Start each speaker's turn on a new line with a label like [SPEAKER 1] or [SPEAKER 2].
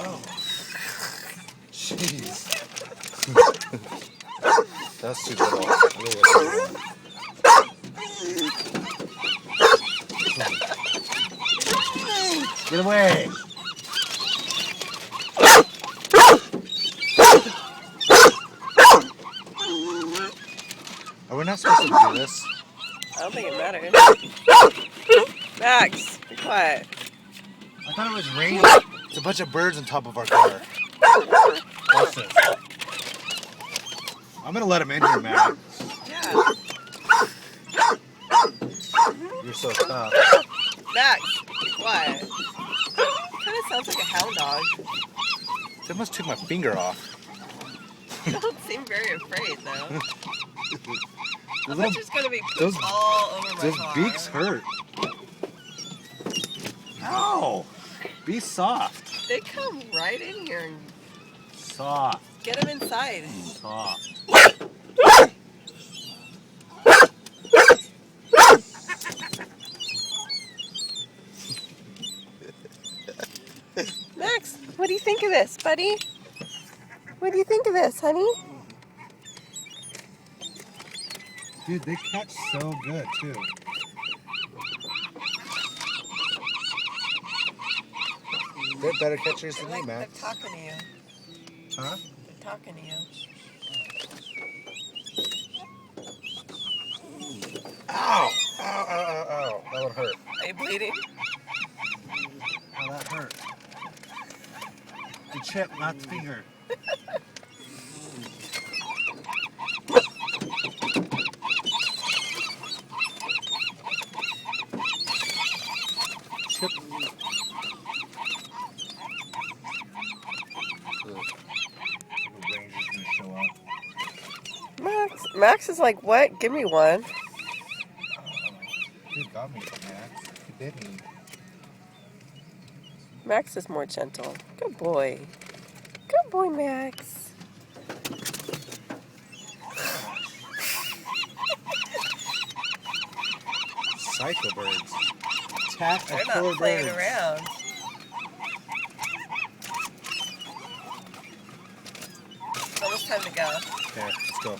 [SPEAKER 1] Oh. Jeez. That's too little. Really, that's too little. Get away! Are we not supposed to do this?
[SPEAKER 2] I don't think it matters. Max, be quiet.
[SPEAKER 1] I thought it was raining. It's a bunch of birds on top of our car. Watch this. I'm gonna let him in here, Matt.
[SPEAKER 2] Yeah.
[SPEAKER 1] You're so tough.
[SPEAKER 2] Max, be quiet. Kind of sounds like a hound dog.
[SPEAKER 1] They must took my finger off.
[SPEAKER 2] You don't seem very afraid, though. I
[SPEAKER 1] Those
[SPEAKER 2] bet there's gonna be poop
[SPEAKER 1] those-
[SPEAKER 2] all over my
[SPEAKER 1] Those
[SPEAKER 2] car.
[SPEAKER 1] beaks hurt. Ow! Be soft.
[SPEAKER 2] They come right in here and
[SPEAKER 1] Soft.
[SPEAKER 2] get them inside.
[SPEAKER 1] Soft.
[SPEAKER 2] Max, what do you think of this, buddy? What do you think of this, honey?
[SPEAKER 1] Dude, they catch so good, too. They're better catchers than me,
[SPEAKER 2] They're
[SPEAKER 1] Max.
[SPEAKER 2] talking to you.
[SPEAKER 1] Huh?
[SPEAKER 2] They're talking to you.
[SPEAKER 1] Ow! Ow, ow, ow, ow. That would hurt.
[SPEAKER 2] Are you bleeding?
[SPEAKER 1] Oh, that hurt. The chip, not the finger. Chip. The ranger's gonna show up.
[SPEAKER 2] Max is like, what? Give me one.
[SPEAKER 1] Dude got me, Max. He bit me.
[SPEAKER 2] Max is more gentle. Good boy. Good boy, Max.
[SPEAKER 1] Psycho birds. Attack
[SPEAKER 2] They're
[SPEAKER 1] of
[SPEAKER 2] not
[SPEAKER 1] poor
[SPEAKER 2] playing
[SPEAKER 1] birds.
[SPEAKER 2] around. It's almost time to go.
[SPEAKER 1] Okay, let's go.